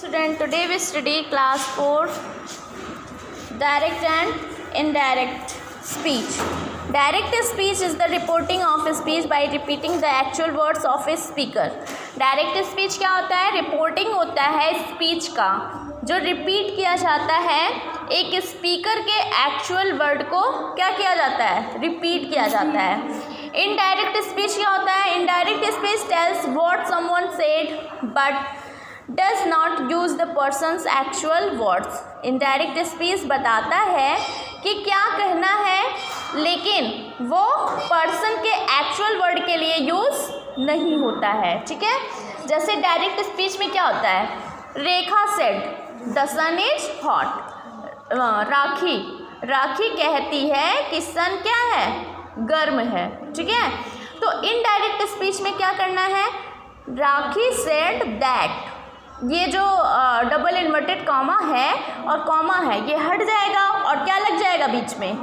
Student, today we study class 4 direct and indirect speech. Direct speech is the reporting of speech by repeating the actual words of a speaker. Direct speech क्या होता है? Reporting होता है speech का जो repeat किया जाता है, एक स्पीकर के एक्चुअल वर्ड को क्या किया जाता है? रिपीट किया जाता है. इनडायरेक्ट स्पीच क्या होता है? Indirect speech tells what someone said but does not use the person's actual words. Indirect speech बताता है कि क्या कहना है, लेकिन वो पर्सन के एक्चुअल वर्ड के लिए यूज नहीं होता है. ठीक है. जैसे डायरेक्ट स्पीच में क्या होता है? Rekha said the sun is hot. Rakhi कहती है कि सन क्या है? गर्म है. ठीक है. तो इनडायरेक्ट स्पीच में क्या करना है? राखी सेड दैट. ये जो डबल इन्वर्टेड कॉमा है और कॉमा है ये हट जाएगा और क्या लग जाएगा बीच में?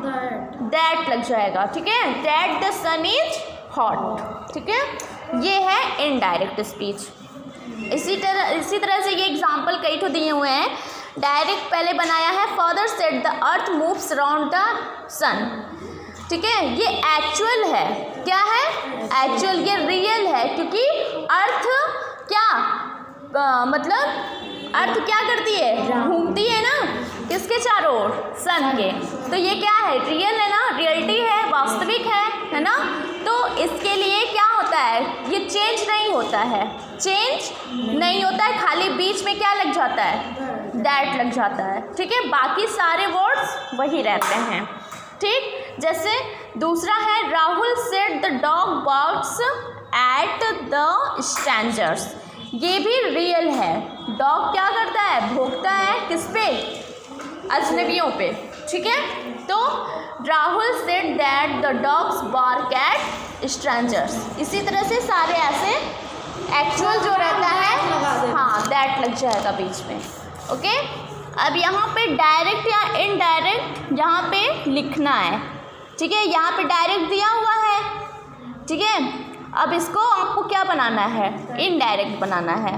दैट लग जाएगा. ठीक है. That the sun is hot. ठीक है. ये है इनडायरेक्ट स्पीच. इसी तरह से ये एग्जाम्पल कई तो दिए हुए हैं. डायरेक्ट पहले बनाया है father said the earth moves around the sun. ठीक है. ये एक्चुअल है. क्या है? एक्चुअल. ये रियल है क्योंकि अर्थ क्या मतलब अर्थ क्या करती है? घूमती है ना किसके चारों ओर? सन के. तो ये क्या है? रियल है ना, रियलिटी है, वास्तविक है ना. तो इसके लिए क्या होता है? ये चेंज नहीं होता है. चेंज नहीं होता है. खाली बीच में क्या लग जाता है? दैट लग जाता है. ठीक है. बाकी सारे वर्ड्स वही रहते हैं. ठीक. जैसे दूसरा है Rahul said the dog barks at the strangers. ये भी रियल है. डॉग क्या करता है? भौंकता है किस पे? अजनबियों पे. ठीक है. तो Rahul said that the dogs bark at strangers. इसी तरह से सारे ऐसे एक्चुअल जो रहता है हाँ दैट लग जाएगा बीच में. ओके. अब यहाँ पे डायरेक्ट या इनडायरेक्ट यहाँ पे लिखना है. ठीक है. यहाँ पे डायरेक्ट दिया हुआ है. ठीक है. अब इसको आपको क्या बनाना है? इनडायरेक्ट बनाना है.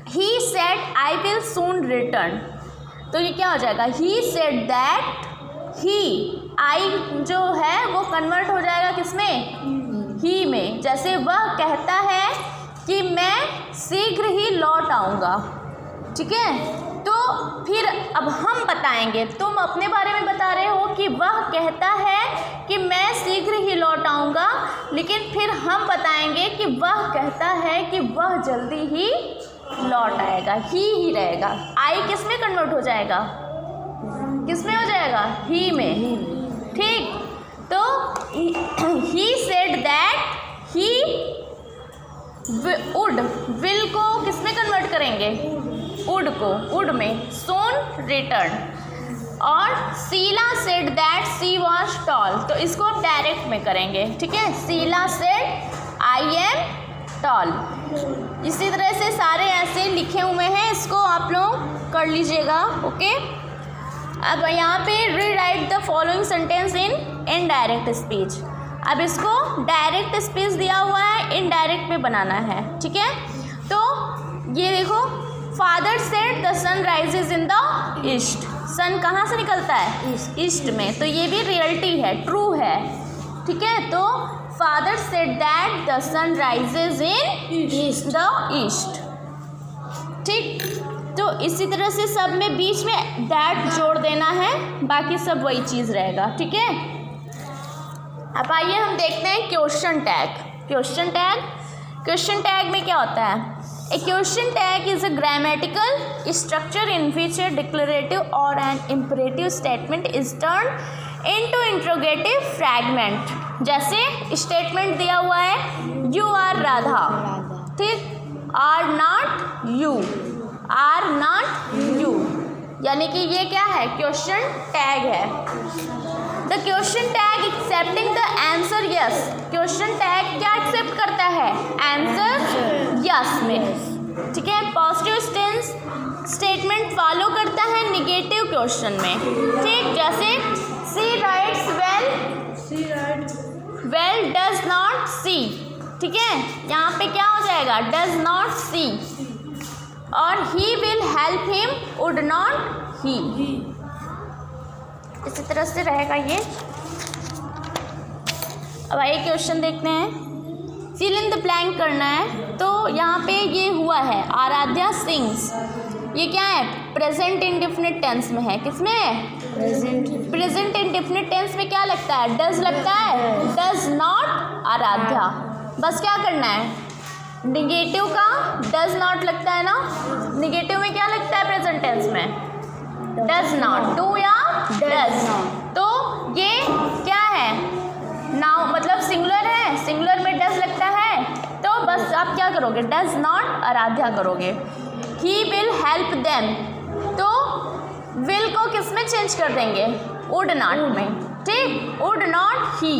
He said I will soon return. तो ये क्या हो जाएगा? ही सेड दैट. ही आई जो है वो कन्वर्ट हो जाएगा किसमें? ही में. जैसे वह कहता है कि मैं शीघ्र ही लौट आऊँगा. ठीक है. तो फिर अब हम बताएंगे. तुम अपने बारे में बता रहे हो कि वह कहता है कि मैं शीघ्र ही लौट आऊँगा, लेकिन फिर हम बताएंगे कि वह कहता है कि वह जल्दी ही लौट आएगा. ही रहेगा. आई किस में कन्वर्ट हो जाएगा? किस में हो जाएगा? ही में. ठीक. तो he said that he would. Will को किस में कन्वर्ट करेंगे? वुड को. वुड में. Soon return. और Sheela said that she was tall. तो इसको आप डायरेक्ट में करेंगे. ठीक है. Sheela said I am tall. इसी तरह से सारे ऐसे लिखे हुए हैं. इसको आप लोग कर लीजिएगा. ओके. अब यहाँ पे rewrite the following sentence in indirect speech. अब इसको डायरेक्ट स्पीच दिया हुआ है, इनडायरेक्ट में बनाना है. ठीक है. तो ये देखो father said the sun rises in the east. Sun कहाँ से निकलता है? ईस्ट में. तो ये भी रियलिटी है, ट्रू है. ठीक है. तो father said that the sun rises in the east. ठीक. तो इसी तरह से सब में बीच में दैट जोड़ देना है, बाकी सब वही चीज़ रहेगा. ठीक है. अब आइए हम देखते हैं क्वेश्चन टैग. क्वेश्चन टैग में क्या होता है? A question tag is a grammatical structure in which a declarative or an imperative statement is turned into interrogative fragment. जैसे स्टेटमेंट दिया हुआ है you are राधा. ठीक. are not you. यानी कि ये क्या है? क्वेश्चन टैग है. The question tag accepting the answer yes. Question tag क्या एक्सेप्ट करता है? आंसर यस में. ठीक है. पॉजिटिव टेंस स्टेटमेंट फॉलो करता है निगेटिव क्वेश्चन में. ठीक. जैसे सी राइट्स वेल डज नॉट सी. ठीक है. यहाँ पे क्या हो जाएगा? डज नॉट सी. और he will help him, would not ही। इसी तरह से रहेगा ये। अब आइए क्वेश्चन देखते हैं। फिल इन द ब्लैंक करना है। तो यहाँ पे ये हुआ है आराध्या सिंग्स, ये क्या है, प्रेजेंट इंडेफिनिट टेंस में है। किसमें है, प्रेजेंट इंडेफिनिट टेंस में क्या लगता है, डज लगता है, डज नॉट आराध्या। बस क्या करना है, निगेटिव का डज नॉट लगता है ना, निगेटिव में क्या लगता है प्रेजेंट टेंस में, डज नॉट, डू या डज। तो ये क्या है, नाउ मतलब सिंगुलर है, सिंगुलर में डज लगता है, तो बस आप क्या करोगे, डज नॉट आराध्या करोगे। ही विल हेल्प देम, तो विल को किस में चेंज कर देंगे, वुड नॉट में, ठीक, वुड नॉट ही,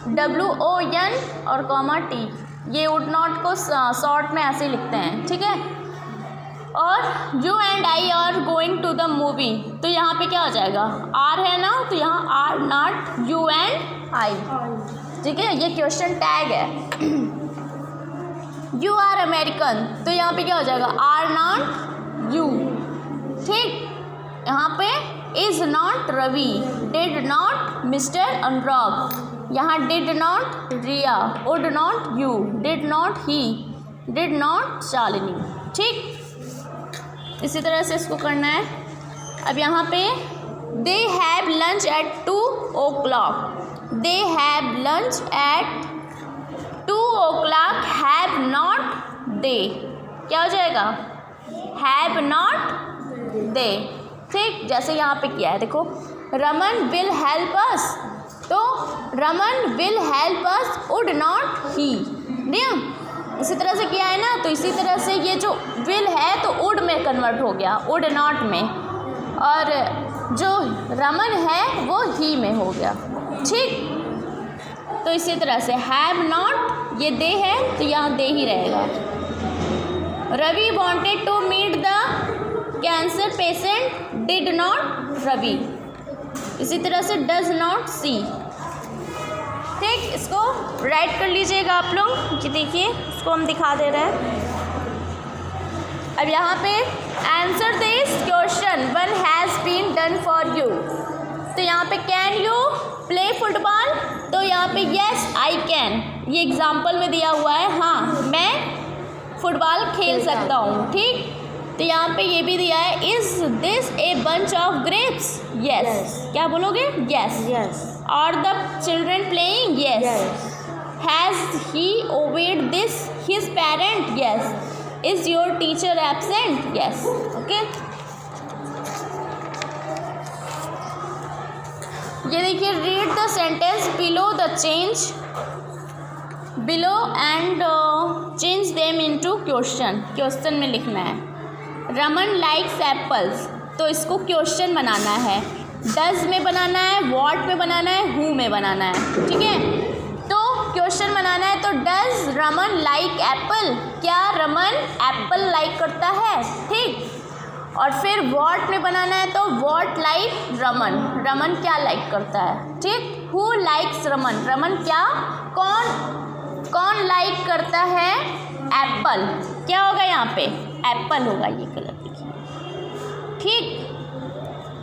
WON और कॉमा T, ये वुड नॉट को शॉर्ट में ऐसे ही लिखते हैं, ठीक है। और you and I are going to the movie, तो यहाँ पे क्या हो जाएगा, आर है ना, तो यहाँ are not you and I, ठीक है, ये क्वेश्चन टैग है। यू आर अमेरिकन, तो यहाँ पे क्या हो जाएगा, आर नॉट यू, ठीक। यहाँ पे is not Ravi, did not mister Anurag, यहाँ did not Riya, would not you, did not he, did not Shalini, ठीक। इसी तरह से इसको करना है। अब यहाँ पे they have lunch at 2 o'clock, they have lunch at 2 o'clock, have not they, क्या हो जाएगा, हैव नॉट दे, ठीक। जैसे यहाँ पे किया है, देखो, रमन विल हेल्प अस, तो Raman will help us, would not ही, नहीं, इसी तरह से किया है ना। तो इसी तरह से ये जो विल है तो वुड में कन्वर्ट हो गया, वुड नॉट में, और जो रमन है वो ही में हो गया, ठीक। तो इसी तरह से हैव नॉट, ये दे है तो यहाँ दे ही रहेगा। Ravi wanted to meet the cancer patient, did not Ravi, इसी तरह से डज नॉट सी, ठीक। इसको राइट कर लीजिएगा आप लोग, ये देखिए इसको हम दिखा दे रहे हैं। अब यहाँ पे answer this question, one has been done for you, तो यहाँ पे कैन यू प्ले फुटबॉल, तो यहाँ पे यस आई कैन, ये एग्जाम्पल में दिया हुआ है, हाँ मैं फुटबॉल खेल सकता हूँ, ठीक। तो यहाँ पे ये भी दिया है, is this a bunch of grapes, yes, क्या बोलोगे, यस, और the children playing, yes, has he obeyed this his parent, yes, is your teacher absent, yes, okay. ये देखिए, read the sentence below the change below and change them into question, question में लिखना है। Raman likes apples, तो इसको question बनाना है, does में बनाना है, व्हाट में बनाना है, हु में बनाना है, ठीक है। तो क्वेश्चन बनाना है, तो डज रमन लाइक एप्पल, क्या रमन एप्पल लाइक करता है, ठीक। और फिर व्हाट में बनाना है, तो व्हाट लाइक रमन, रमन क्या लाइक करता है, ठीक। हु लाइक्स रमन, रमन क्या, कौन लाइक करता है एप्पल, क्या होगा यहाँ पे, एप्पल होगा, ये कलर देखिए, ठीक।